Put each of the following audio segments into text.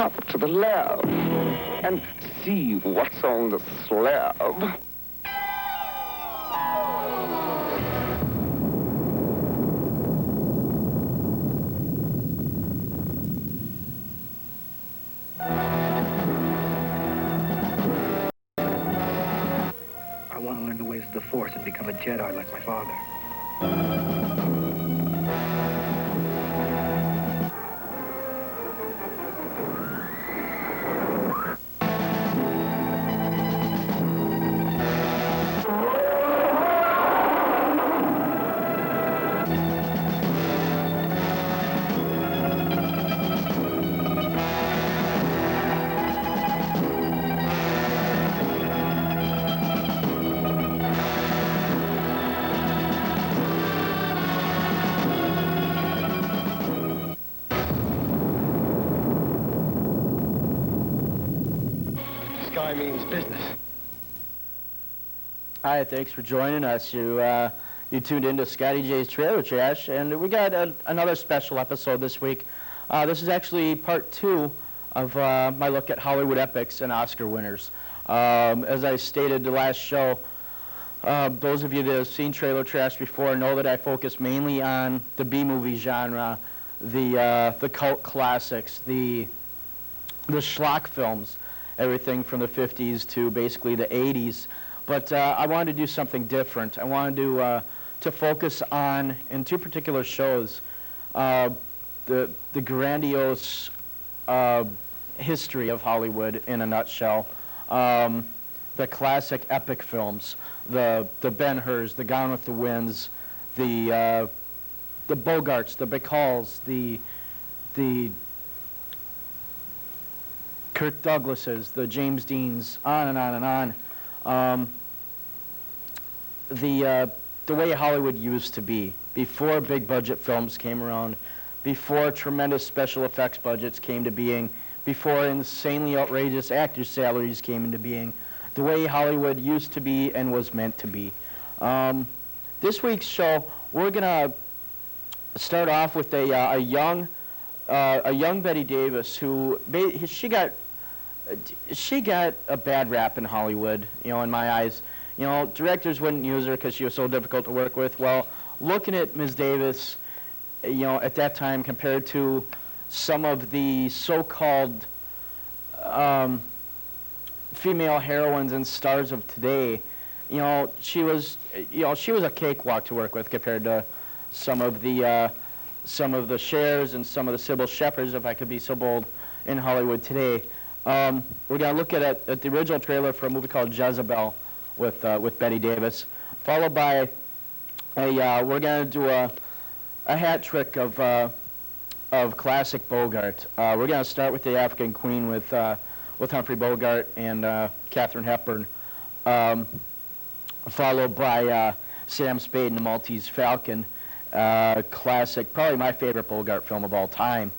come up to the lab and see what's on the slab. I want to learn the ways of the Force and become a Jedi like my father. Sky means business. Hi, thanks for joining us. You tuned into Scotty J's Trailer Trash, and we got another special episode this week. This is actually part 2 of my look at Hollywood epics and Oscar winners. As I stated the last show, those of you that have seen Trailer Trash before know that I focus mainly on the B-movie genre, the cult classics, the schlock films, everything from the 50s to basically the 80s. But I wanted to do something different. I wanted to focus on, in 2 particular shows, the grandiose history of Hollywood in a nutshell. The classic epic films, the Ben-Hurs, the Gone with the Winds, the Bogarts, the Bacalls, the Kirk Douglases, the James Deans, on and on and on. The way Hollywood used to be, before big budget films came around, before tremendous special effects budgets came to being, before insanely outrageous actors' salaries came into being, the way Hollywood used to be and was meant to be. This week's show, we're gonna start off with a young Bette Davis who she got a bad rap in Hollywood, in my eyes. Directors wouldn't use her because she was so difficult to work with. Well, looking at Ms. Davis, at that time compared to some of the so-called female heroines and stars of today, she was a cakewalk to work with compared to some of the Chers and some of the Sybil Shepherds, if I could be so bold, in Hollywood today. We're going to look at the original trailer for a movie called Jezebel with Bette Davis, followed by we're going to do a hat trick of classic Bogart. We're going to start with the African Queen with Humphrey Bogart and Katharine Hepburn, followed by Sam Spade and the Maltese Falcon, classic, probably my favorite Bogart film of all time,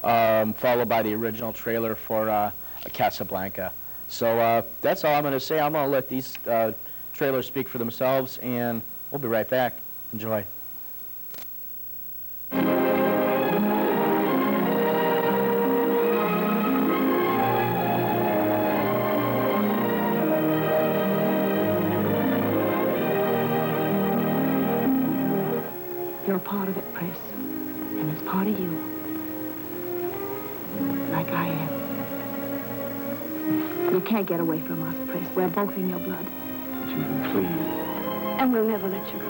followed by the original trailer for Casablanca. So that's all I'm going to say. I'm going to let these trailers speak for themselves, and we'll be right back. Enjoy. You're part of it, Pres, and it's part of you, like I am. You can't get away from us, Pres. We're both in your blood. Judy, please. And we'll never let you go.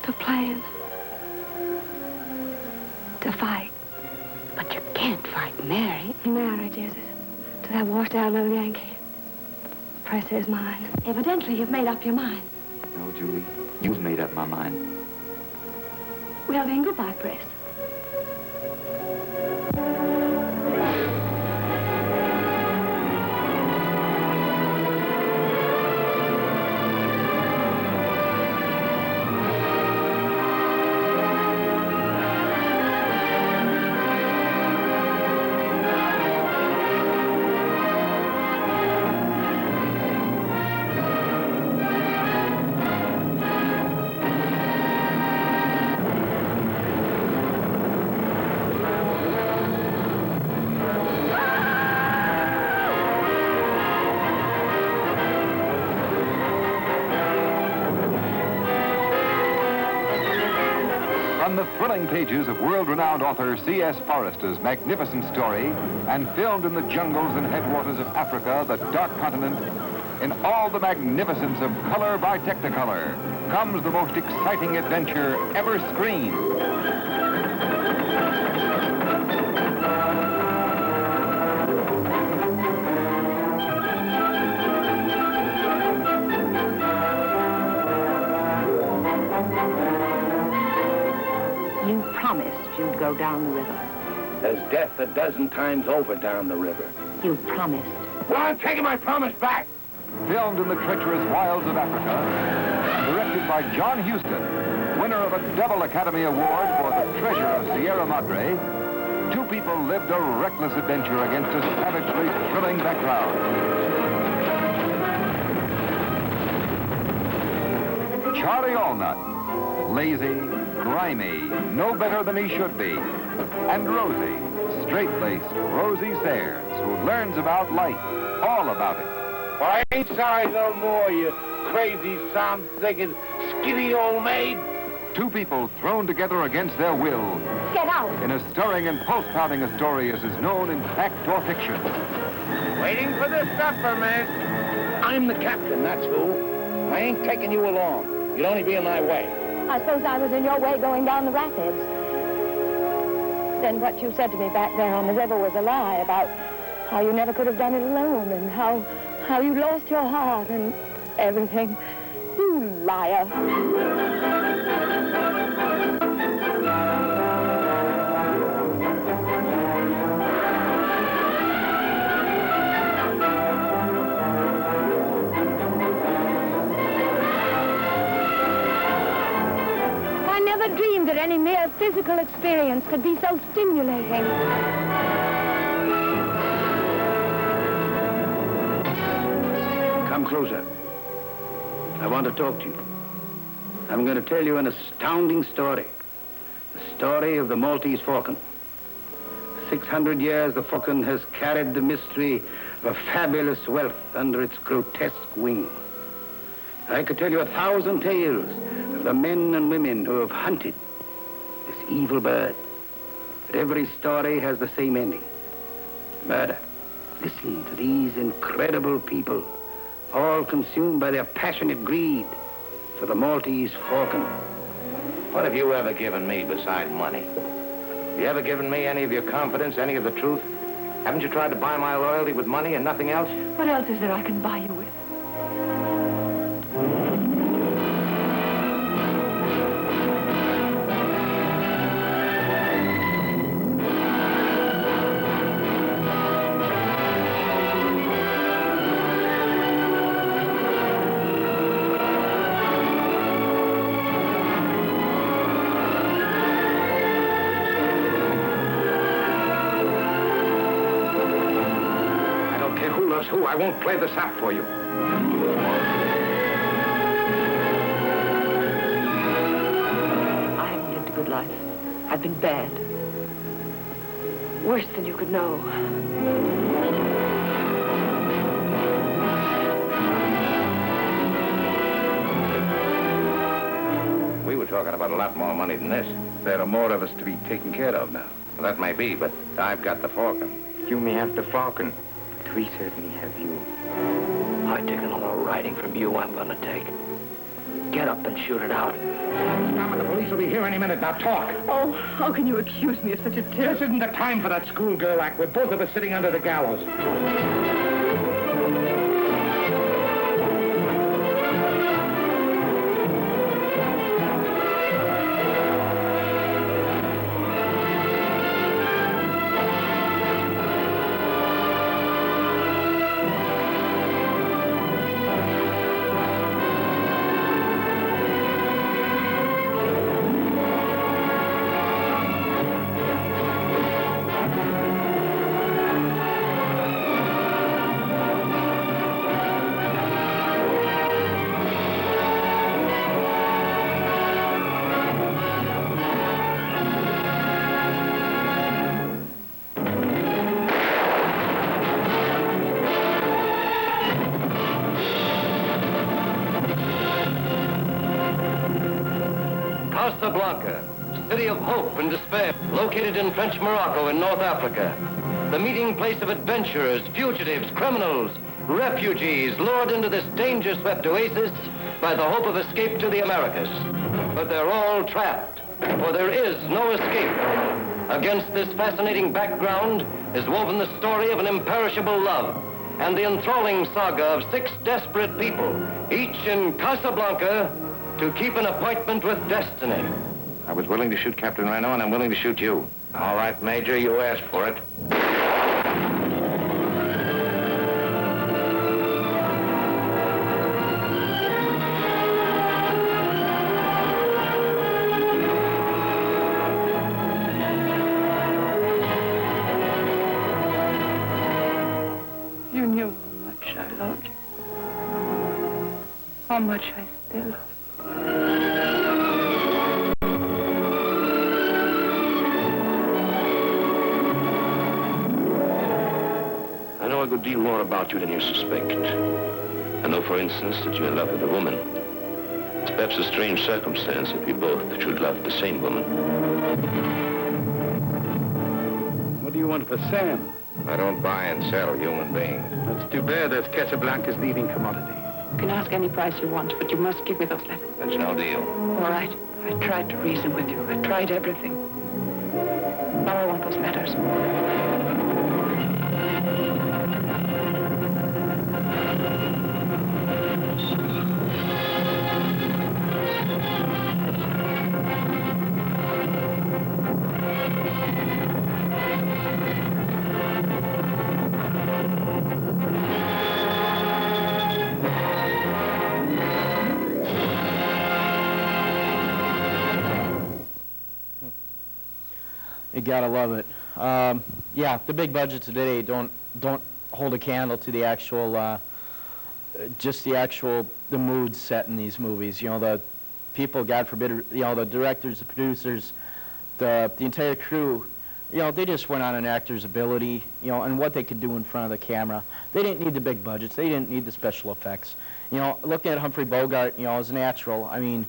The plan. To fight. But you can't fight marriage. Marriage, is it? To that washed-out little Yankee. Pres is mine. Evidently, you've made up your mind. No, Julie. You've made up my mind. Well, then, goodbye, Pres. the thrilling pages of world-renowned author C.S. Forrester's magnificent story, and filmed in the jungles and headwaters of Africa, the Dark Continent, in all the magnificence of color by Technicolor, comes the most exciting adventure ever screened. You promised you'd go down the river. There's death a dozen times over down the river. You promised. Well, I'm taking my promise back. Filmed in the treacherous wilds of Africa, directed by John Huston, winner of a double Academy Award for The Treasure of Sierra Madre, two people lived a reckless adventure against a savagely thrilling background. Charlie Allnut, lazy, grimy, no better than he should be. And Rosie, straight-laced Rosie Sayers, who learns about life, all about it. Well, I ain't sorry no more, you crazy, psalm-singing, skinny old maid. Two people thrown together against their will. Get out. In as stirring and pulse-pounding a story as is known in fact or fiction. Waiting for the supper, miss. I'm the captain, that's who. I ain't taking you along. You'd only be in my way. I suppose I was in your way going down the rapids. Then what you said to me back there on the river was a lie about how you never could have done it alone and how you lost your heart and everything. You liar. I never dreamed that any mere physical experience could be so stimulating. Come closer. I want to talk to you. I'm going to tell you an astounding story. The story of the Maltese Falcon. 600 years the Falcon has carried the mystery of a fabulous wealth under its grotesque wing. I could tell you 1,000 tales of the men and women who have hunted this evil bird. But every story has the same ending. Murder. Listen to these incredible people, all consumed by their passionate greed for the Maltese Falcon. What have you ever given me beside money? Have you ever given me any of your confidence, any of the truth? Haven't you tried to buy my loyalty with money and nothing else? What else is there I can buy you with? Who? I won't play the sap for you. I haven't lived a good life. I've been bad. Worse than you could know. We were talking about a lot more money than this. There are more of us to be taken care of now. Well, that may be, but I've got the Falcon. You may have the Falcon. We certainly have you. I take another riding from you I'm gonna take. Get up and shoot it out. Stop it, the police will be here any minute. Now talk. Oh, how can you accuse me of such a terrible... This isn't the time for that schoolgirl act. We're both of us sitting under the gallows. Casablanca, city of hope and despair, located in French Morocco in North Africa. The meeting place of adventurers, fugitives, criminals, refugees lured into this danger-swept oasis by the hope of escape to the Americas. But they're all trapped, for there is no escape. Against this fascinating background is woven the story of an imperishable love and the enthralling saga of 6 desperate people, each in Casablanca to keep an appointment with destiny. I was willing to shoot Captain Reno, and I'm willing to shoot you. All right, Major, you asked for it. You knew how much I loved you. How much I still love you. I know a good deal more about you than you suspect. I know, for instance, that you're in love with a woman. It's perhaps a strange circumstance that we both should love the same woman. What do you want for Sam? I don't buy and sell human beings. That's too bad. That's Casablanca's leading commodity. You can ask any price you want, but you must give me those letters. That's no deal. All right. I tried to reason with you. I tried everything. Now I want those letters. You gotta love it. Yeah, the big budgets today don't hold a candle to the actual, the mood set in these movies. You know, the people, God forbid, you know, the directors, the producers, the entire crew, you know, they just went on an actor's ability, you know, and what they could do in front of the camera. They didn't need the big budgets. They didn't need the special effects. You know, looking at Humphrey Bogart, you know, as natural. I mean,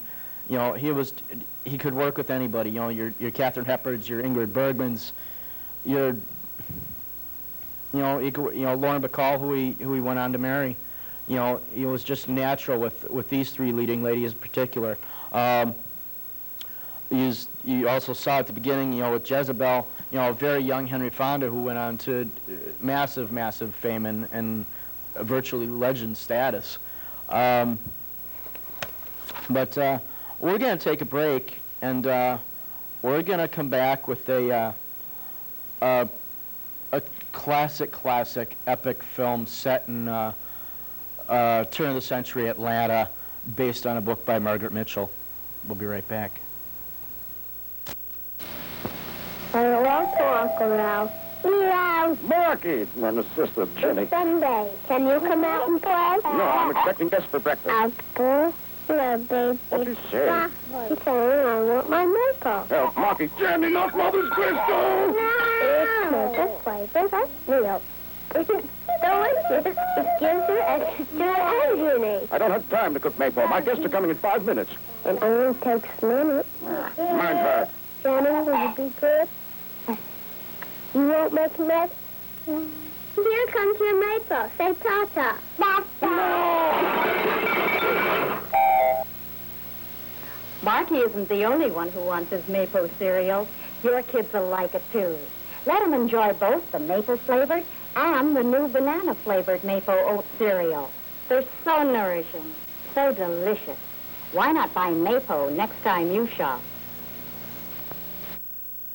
you know, he could work with anybody. You know, your Katharine Hepburns, your Ingrid Bergmans, your, Lauren Bacall, who he went on to marry. You know, he was just natural with these 3 leading ladies in particular. You also saw at the beginning, you know, with Jezebel, you know, a very young Henry Fonda who went on to massive fame and virtually legend status. But we're going to take a break, and we're going to come back with a classic epic film set in turn of the century Atlanta, based on a book by Margaret Mitchell. We'll be right back. Hello to Uncle Ralph. Meow. Marky, my sister Jenny. It's Sunday. Can you come out and play? No, I'm expecting guests for breakfast. Uncle, baby. What'd you say? He said, I want my maple. Oh, Marky, Jenny, not Mother's Crystal. No. It's maple flavored like real. It's delicious. It gives you extra energy. I don't have time to cook maple. My guests are coming in 5 minutes. It only takes minutes. Mind her. Jenny, will you be good? You won't make a mess? Here comes your maple. Say ta-ta. Marky isn't the only one who wants his maple cereal. Your kids will like it, too. Let them enjoy both the maple-flavored and the new banana-flavored maple oat cereal. They're so nourishing, so delicious. Why not buy maple next time you shop?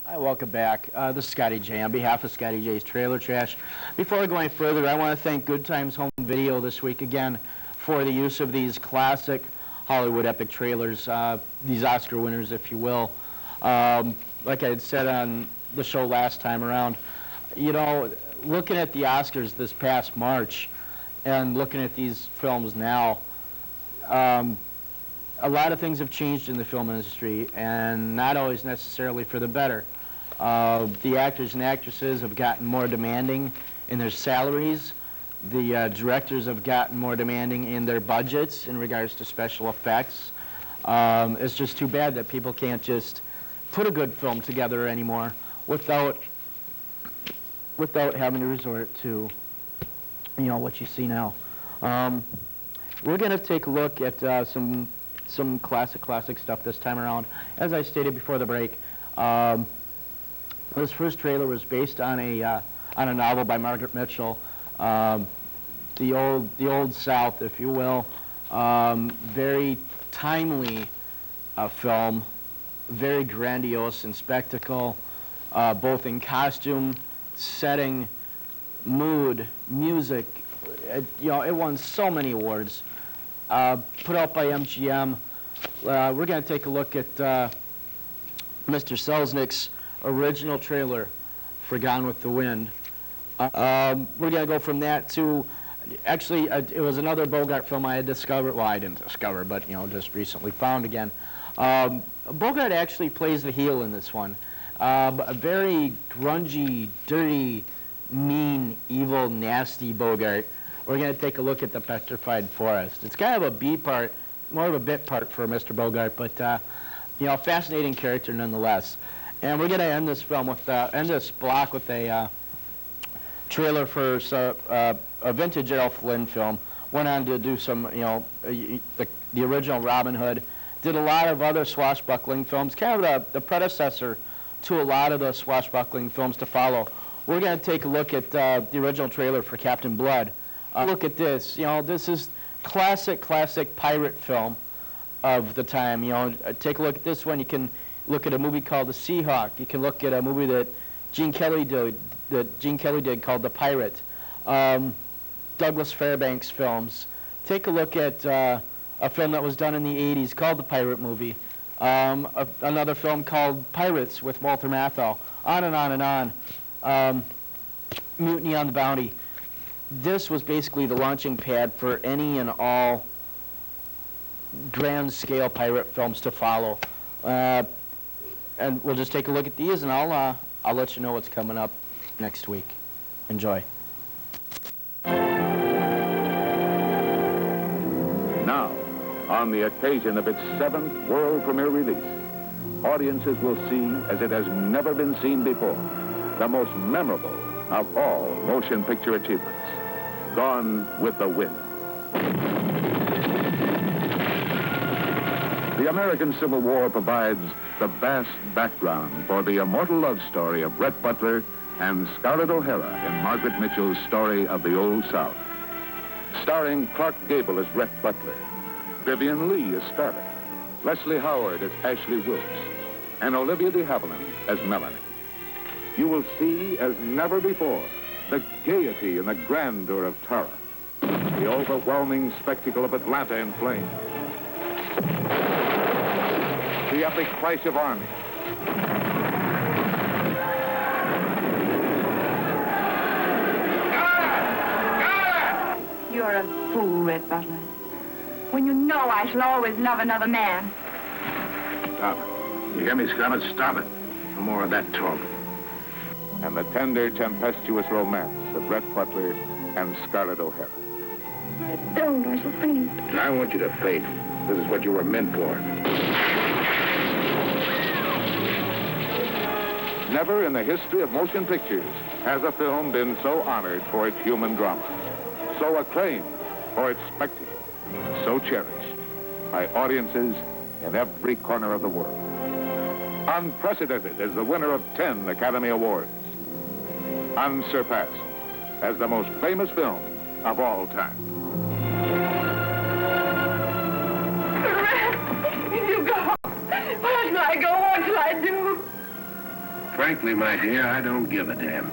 Hi, welcome back. This is Scotty J. On behalf of Scotty J's Trailer Trash, before I go any further, I want to thank Good Times Home Video this week again for the use of these classic Hollywood epic trailers, these Oscar winners, if you will. Like I had said on the show last time around, you know, looking at the Oscars this past March and looking at these films now, a lot of things have changed in the film industry, and not always necessarily for the better. The actors and actresses have gotten more demanding in their salaries. The directors have gotten more demanding in their budgets in regards to special effects. It's just too bad that people can't just put a good film together anymore without having to resort to, you know, what you see now. We're going to take a look at some classic stuff this time around. As I stated before the break, this first trailer was based on a novel by Margaret Mitchell, the old South, if you will. Very timely film, very grandiose in spectacle, both in costume, setting, mood, music. You know, it won so many awards. Put out by MGM. We're going to take a look at Mr. Selznick's original trailer for Gone with the Wind. We're going to go from that to, actually, it was another Bogart film I had discovered. Well, I didn't discover, but, you know, just recently found again. Bogart actually plays the heel in this one. A very grungy, dirty, mean, evil, nasty Bogart. We're going to take a look at the Petrified Forest. It's kind of a B part, more of a bit part for Mr. Bogart, but you know, fascinating character nonetheless. And we're going to end this film with this block with a trailer for a vintage Errol Flynn film. Went on to do some, you know, the original Robin Hood. Did a lot of other swashbuckling films, kind of the predecessor to a lot of the swashbuckling films to follow. We're going to take a look at the original trailer for Captain Blood. Look at this. You know, this is classic pirate film of the time. You know, take a look at this one. You can look at a movie called The Seahawk. You can look at a movie that Gene Kelly did called The Pirate. Douglas Fairbanks films. Take a look at a film that was done in the 80s called The Pirate Movie. Another film called Pirates with Walter Matthau. On and on and on. Mutiny on the Bounty. This was basically the launching pad for any and all grand scale pirate films to follow. And we'll just take a look at these, and I'll let you know what's coming up next week. Enjoy. Now, on the occasion of its 7th world premiere release, audiences will see, as it has never been seen before, the most memorable of all motion picture achievements, Gone with the Wind. The American Civil War provides the vast background for the immortal love story of Rhett Butler and Scarlett O'Hara in Margaret Mitchell's Story of the Old South. Starring Clark Gable as Rhett Butler, Vivian Leigh as Scarlett, Leslie Howard as Ashley Wilkes, and Olivia de Havilland as Melanie. You will see, as never before, the gaiety and the grandeur of Tara, the overwhelming spectacle of Atlanta in flames, the epic clash of armies, You're a fool, Rhett Butler. When you know I shall always love another man. Stop it. You hear me, Scarlett? Stop it. No more of that talk. and the tender, tempestuous romance of Rhett Butler and Scarlett O'Hara. Don't, I shall faint. I want you to faint. This is what you were meant for. Never in the history of motion pictures has a film been so honored for its human drama, so acclaimed for its spectacle, so cherished by audiences in every corner of the world. Unprecedented as the winner of 10 Academy Awards. Unsurpassed as the most famous film of all time. You go. Where shall I go? What shall I do? Frankly, my dear, I don't give a damn.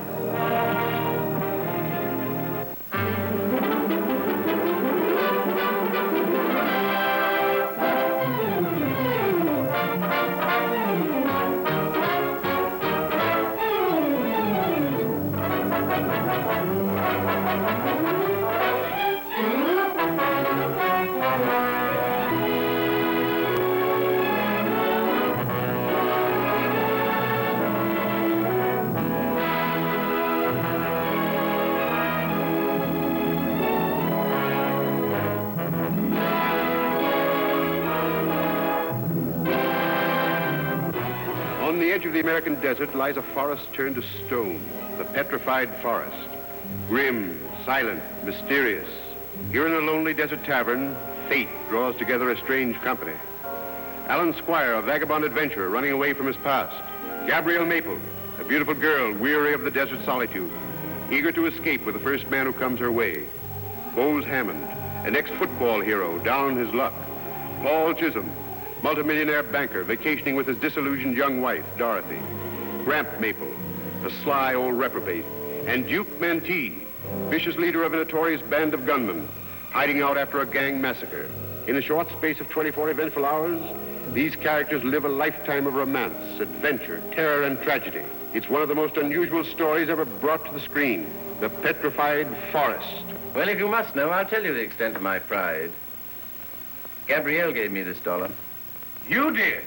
edge of the American desert lies a forest turned to stone, the Petrified Forest. Grim, silent, mysterious. Here in a lonely desert tavern, fate draws together a strange company. Alan Squire, a vagabond adventurer running away from his past. Gabrielle Maple, a beautiful girl weary of the desert solitude, eager to escape with the first man who comes her way. Bose Hammond, an ex-football hero, down on his luck. Paul Chisholm, multimillionaire banker, vacationing with his disillusioned young wife, Dorothy. Gramp Maple, a sly old reprobate. And Duke Mantee, vicious leader of a notorious band of gunmen, hiding out after a gang massacre. In a short space of 24 eventful hours, these characters live a lifetime of romance, adventure, terror, and tragedy. It's one of the most unusual stories ever brought to the screen, The Petrified Forest. Well, if you must know, I'll tell you the extent of my pride. Gabrielle gave me this dollar. You did?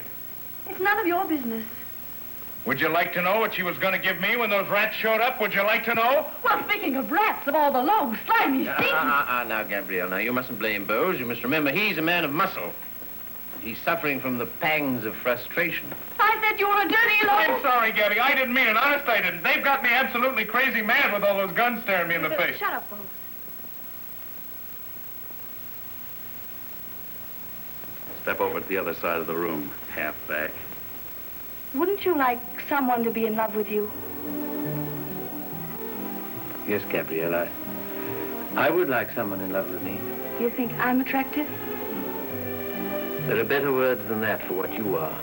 It's none of your business. Would you like to know what she was going to give me when those rats showed up? Would you like to know? Well, speaking of rats, of all the long, slimy, stinky... Now, Gabrielle, now, you mustn't blame Bose. You must remember he's a man of muscle. He's suffering from the pangs of frustration. I said you were a dirty low... I'm sorry, Gabby. I didn't mean it. Honest, I didn't. They've got me absolutely crazy mad with all those guns staring me in the face. Shut up, Bose. Step over to the other side of the room, half back. Wouldn't you like someone to be in love with you? Yes, Gabrielle, I would like someone in love with me. Do you think I'm attractive? There are better words than that for what you are.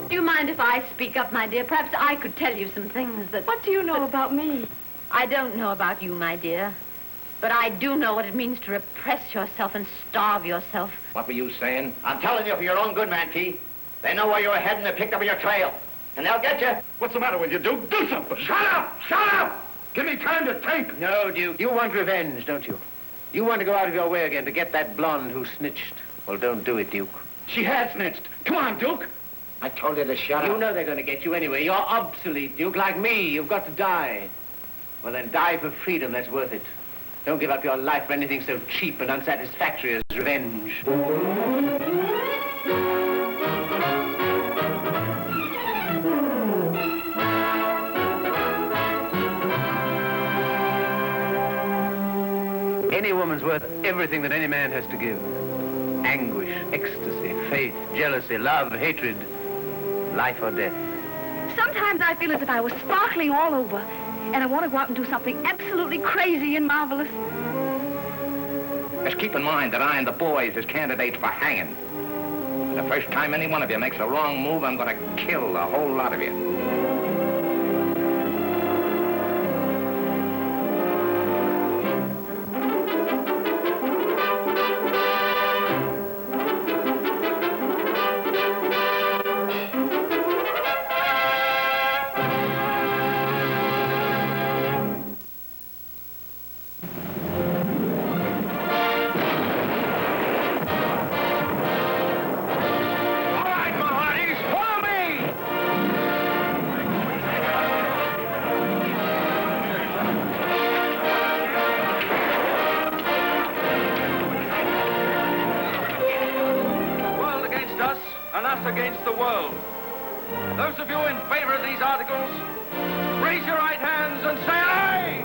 Do you mind if I speak up, my dear? Perhaps I could tell you some things that... What do you know about me? I don't know about you, my dear. But I do know what it means to repress yourself and starve yourself. What were you saying? I'm telling you for your own good, Mantee. They know where you're heading. They picked up your trail. And they'll get you. What's the matter with you, Duke? Do something. Shut up! Shut up! Give me time to think. No, Duke. You want revenge, don't you? You want to go out of your way again to get that blonde who snitched. Well, don't do it, Duke. She has snitched. Come on, Duke. I told you to shut up. You know they're going to get you anyway. You're obsolete, Duke, like me. You've got to die. Well, then die for freedom. That's worth it. Don't give up your life for anything so cheap and unsatisfactory as revenge. Any woman's worth everything that any man has to give. Anguish, ecstasy, faith, jealousy, love, hatred, life or death. Sometimes I feel as if I was sparkling all over, and I want to go out and do something absolutely crazy and marvelous. Just keep in mind that I and the boys is candidates for hanging. The first time any one of you makes a wrong move, I'm going to kill the whole lot of you. Against the world. Those of you in favor of these articles, raise your right hands and say aye!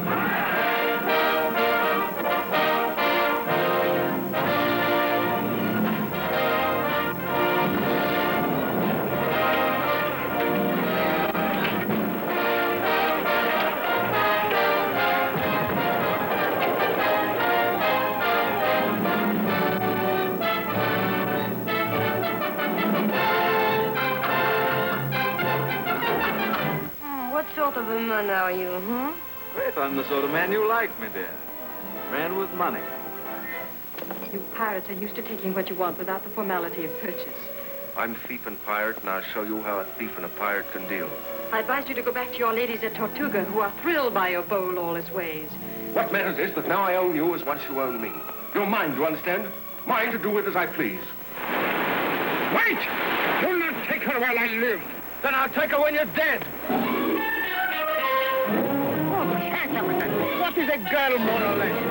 What sort of a man are you, huh? Faith, I'm the sort of man you like, my dear. Man with money. You pirates are used to taking what you want without the formality of purchase. I'm thief and pirate, and I'll show you how a thief and a pirate can deal. I advise you to go back to your ladies at Tortuga, who are thrilled by your bold, lawless ways. What matters is that now I own you as once you own me. You're mine, do you understand? Mine to do with as I please. Wait! You'll not take her while I live. Then I'll take her when you're dead. What is a girl, more or less?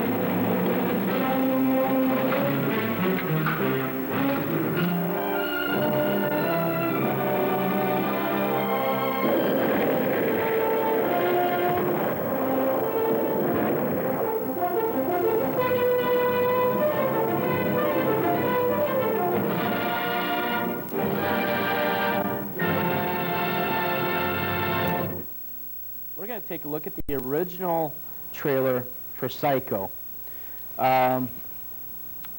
We're going to take a look at the original trailer for Psycho. Now,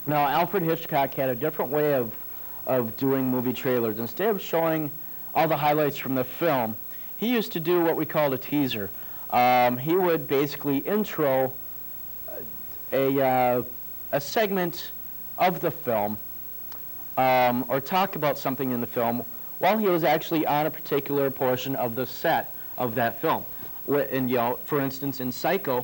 Alfred Hitchcock had a different way of doing movie trailers. Instead of showing all the highlights from the film, he used to do what we called a teaser. He would basically intro a segment of the film or talk about something in the film while he was actually on a particular portion of the set of that film. And, you know, for instance, in Psycho,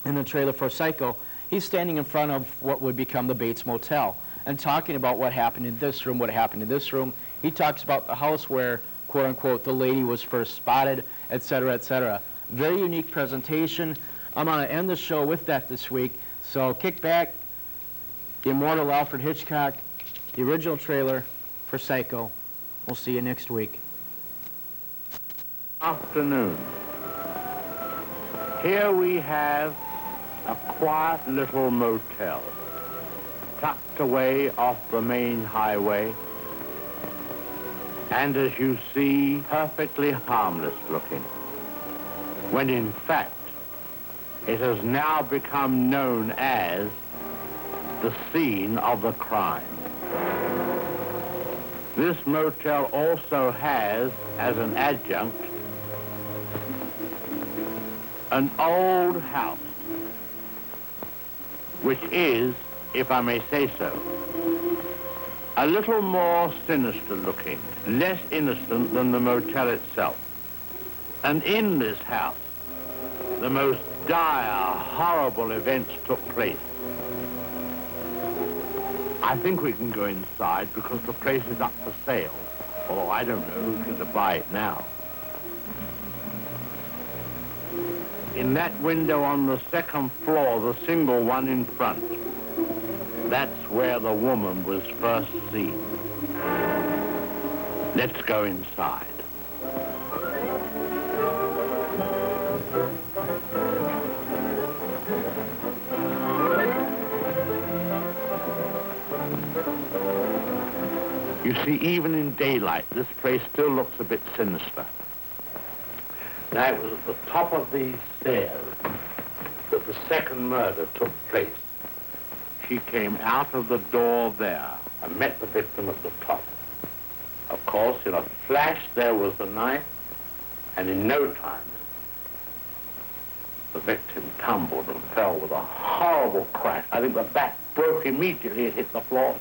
in the trailer for Psycho, he's standing in front of what would become the Bates Motel and talking about what happened in this room, what happened in this room. He talks about the house where, quote unquote, the lady was first spotted, etc., etc. Very unique presentation. I'm going to end the show with that this week. So kick back, the immortal Alfred Hitchcock, the original trailer for Psycho. We'll see you next week. Afternoon. Here we have a quiet little motel, tucked away off the main highway, and as you see, perfectly harmless looking, when in fact, it has now become known as the scene of the crime. This motel also has, as an adjunct, an old house, which is, if I may say so, a little more sinister looking, less innocent than the motel itself. And in this house, the most dire, horrible events took place. I think we can go inside because the place is up for sale, although I don't know who's going to buy it now. In that window on the second floor, the single one in front, that's where the woman was first seen. Let's go inside. You see, even in daylight, this place still looks a bit sinister. Now, it was at the top of these stairs that the second murder took place. She came out of the door there and met the victim at the top. Of course, in a flash, there was the knife, and in no time, the victim tumbled and fell with a horrible crash. I think the back broke immediately and hit the floor.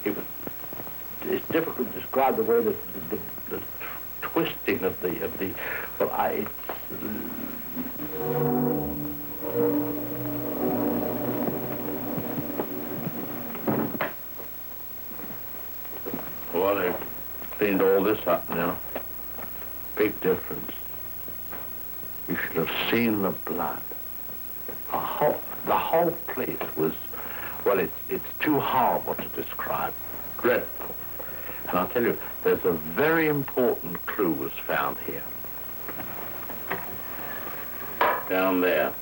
It's difficult to describe the way the twisting of the well, well, they've cleaned all this up now. Big difference. You should have seen the blood. The whole place was, well, it's too horrible to describe. Dreadful. And I'll tell you, there's a very important clue was found here. Down there.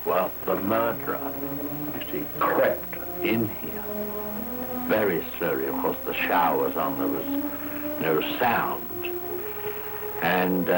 Well, the murderer, you see, crept in here. Very slowly, of course, the shower was on, there was no sound. And